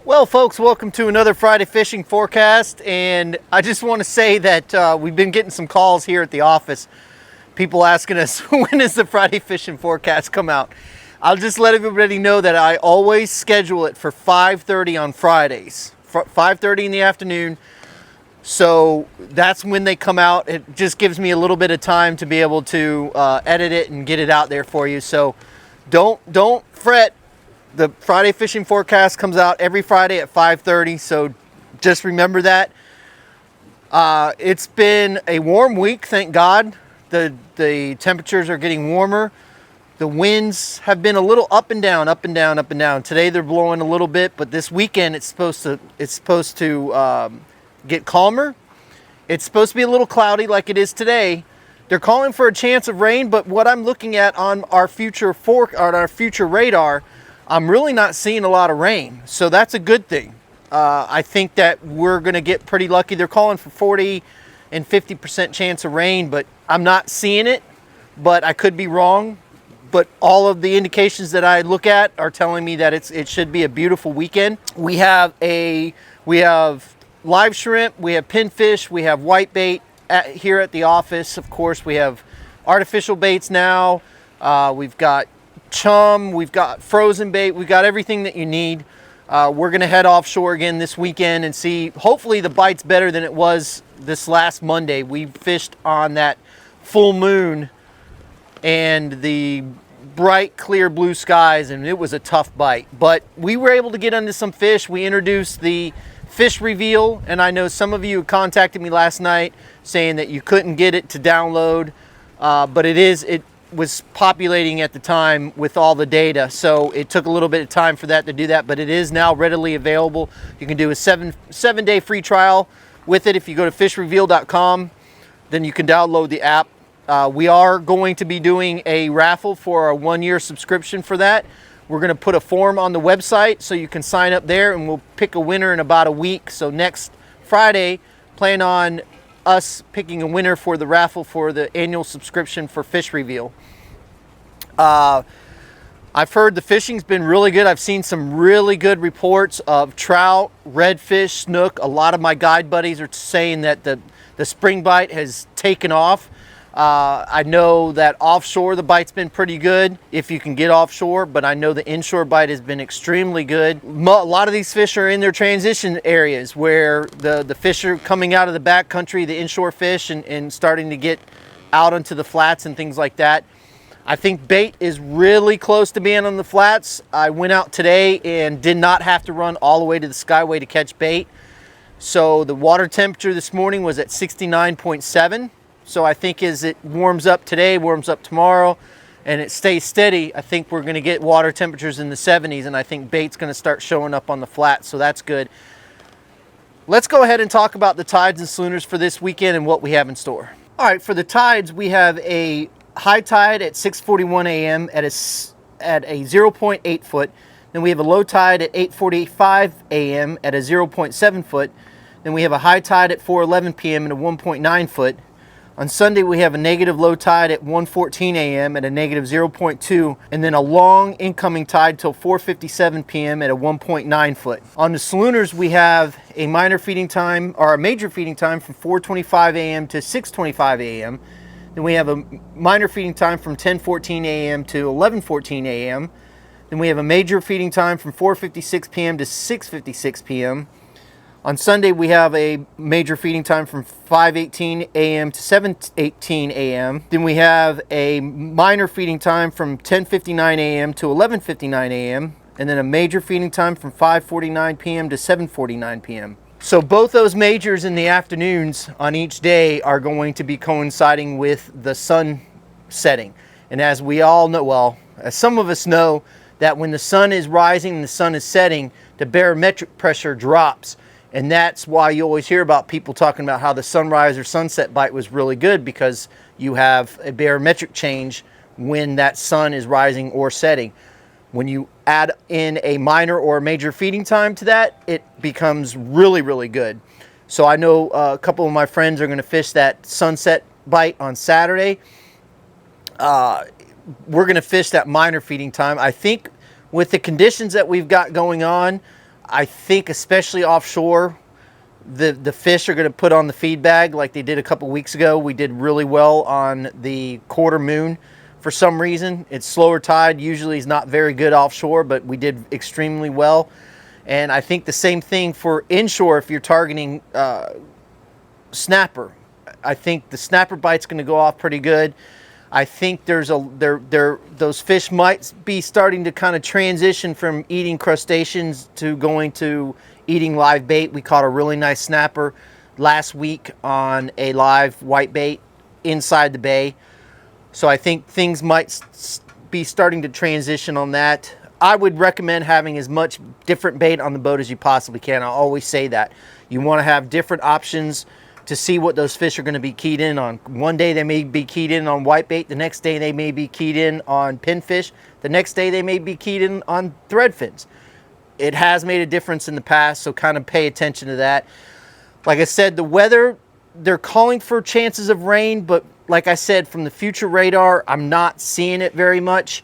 Well, folks, welcome to another Friday fishing forecast, and I just want to say that we've been getting some calls here at the office, people asking us when does the Friday fishing forecast come out. I'll just let everybody know that I always schedule it for 5:30 on Fridays, 5:30 in the afternoon. So that's when they come out. It just gives me a little bit of time to be able to edit it and get it out there for you. So don't fret. The Friday fishing forecast comes out every Friday at 5:30, so just remember that. It's been a warm week, thank God. The temperatures are getting warmer. The winds have been a little up and down, up and down, up and down. Today they're blowing a little bit, but this weekend it's supposed to get calmer. It's supposed to be a little cloudy like it is today. They're calling for a chance of rain, but what I'm looking at on our future radar, I'm really not seeing a lot of rain, so that's a good thing. I think that we're going to get pretty lucky. They're calling for 40 and 50% chance of rain, but I'm not seeing it, but I could be wrong. But all of the indications that I look at are telling me that it should be a beautiful weekend. We have live shrimp, we have pinfish, we have whitebait here at the office. Of course, we have artificial baits now. We've got chum, we've got frozen bait, we've got everything that you need. We're gonna head offshore again this weekend and see, hopefully the bite's better than it was this last Monday. We fished on that full moon and the bright clear blue skies, and it was a tough bite, but we were able to get into some fish. We introduced the fish reveal, and I know some of you contacted me last night saying that you couldn't get it to download, but it was populating at the time with all the data, so it took a little bit of time for that to do that, but it is now readily available. You can do a seven-day free trial with it. If you go to fishreveal.com, then you can download the app. We are going to be doing a raffle for a 1-year subscription for that. We're going to put a form on the website so you can sign up there, and we'll pick a winner in about a week. So next Friday, plan on us picking a winner for the raffle for the annual subscription for Fish Reveal. I've heard the fishing's been really good. I've seen some really good reports of trout, redfish, snook. A lot of my guide buddies are saying that the spring bite has taken off. I know that offshore the bite's been pretty good if you can get offshore, but I know the inshore bite has been extremely good. A lot of these fish are in their transition areas where the fish are coming out of the backcountry, the inshore fish, and starting to get out onto the flats and things like that. I think bait is really close to being on the flats. I went out today and did not have to run all the way to the Skyway to catch bait. So the water temperature this morning was at 69.7. So I think as it warms up today, warms up tomorrow, and it stays steady, I think we're going to get water temperatures in the 70s, and I think bait's going to start showing up on the flat, so that's good. Let's go ahead and talk about the tides and schooners for this weekend and what we have in store. All right, for the tides, we have a high tide at 6:41 a.m. at a 0.8 foot. Then we have a low tide at 8:45 a.m. at a 0.7 foot. Then we have a high tide at 4:11 p.m. at a 1.9 foot. On Sunday, we have a negative low tide at 1:14 a.m. at a negative 0.2, and then a long incoming tide till 4:57 p.m. at a 1.9 foot. On the schooners, we have a minor feeding time, or a major feeding time from 4:25 a.m. to 6:25 a.m. Then we have a minor feeding time from 10:14 a.m. to 11:14 a.m. Then we have a major feeding time from 4:56 p.m. to 6:56 p.m. On Sunday, we have a major feeding time from 5:18 a.m. to 7:18 a.m. Then we have a minor feeding time from 10:59 a.m. to 11:59 a.m. And then a major feeding time from 5:49 p.m. to 7:49 p.m. So both those majors in the afternoons on each day are going to be coinciding with the sun setting. And as we all know, well, as some of us know, that when the sun is rising and the sun is setting, the barometric pressure drops. And that's why you always hear about people talking about how the sunrise or sunset bite was really good, because you have a barometric change when that sun is rising or setting. When you add in a minor or a major feeding time to that, it becomes really, really good. So I know a couple of my friends are going to fish that sunset bite on Saturday. We're going to fish that minor feeding time. I think with the conditions that we've got going on, I think especially offshore, the fish are going to put on the feed bag like they did a couple weeks ago. We did really well on the quarter moon. For some reason, it's slower tide, usually is not very good offshore, but we did extremely well. And I think the same thing for inshore if you're targeting snapper. I think the snapper bite's going to go off pretty good. I think those fish might be starting to kind of transition from eating crustaceans to going to eating live bait. We caught a really nice snapper last week on a live white bait inside the bay. So I think things might be starting to transition on that. I would recommend having as much different bait on the boat as you possibly can. I always say that. You want to have different options to see what those fish are going to be keyed in on. One day they may be keyed in on whitebait. The next day they may be keyed in on pinfish. The next day they may be keyed in on threadfins. It has made a difference in the past, so kind of pay attention to that. Like I said, the weather, they're calling for chances of rain, but like I said, from the future radar, I'm not seeing it very much.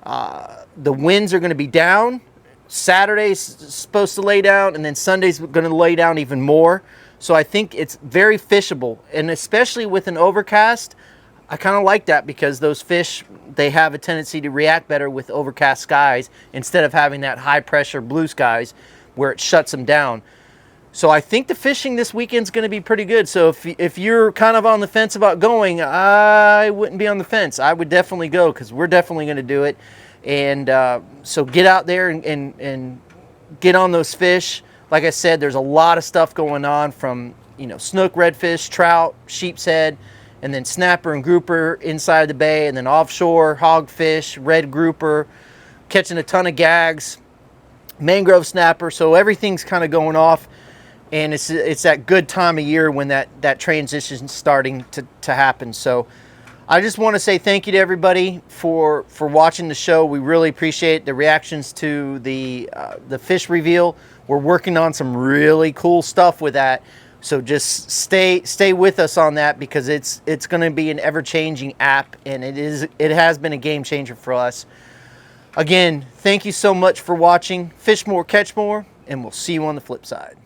The winds are going to be down. Saturday's supposed to lay down, and then Sunday's going to lay down even more. So I think it's very fishable, and especially with an overcast, I kind of like that because those fish, they have a tendency to react better with overcast skies instead of having that high pressure blue skies where it shuts them down. So I think the fishing this weekend's going to be pretty good. So if you're kind of on the fence about going, I wouldn't be on the fence. I would definitely go because we're definitely going to do it. And so get out there and get on those fish. Like I said, there's a lot of stuff going on from, you know, snook, redfish, trout, sheep's head, and then snapper and grouper inside the bay, and then offshore, hogfish, red grouper, catching a ton of gags, mangrove snapper. So everything's kind of going off. And it's that good time of year when that transition is starting to happen. So I just want to say thank you to everybody for watching the show. We really appreciate the reactions to the fish reveal. We're working on some really cool stuff with that. So just stay with us on that because it's going to be an ever-changing app, and it has been a game changer for us. Again, thank you so much for watching. Fish more, catch more, and we'll see you on the flip side.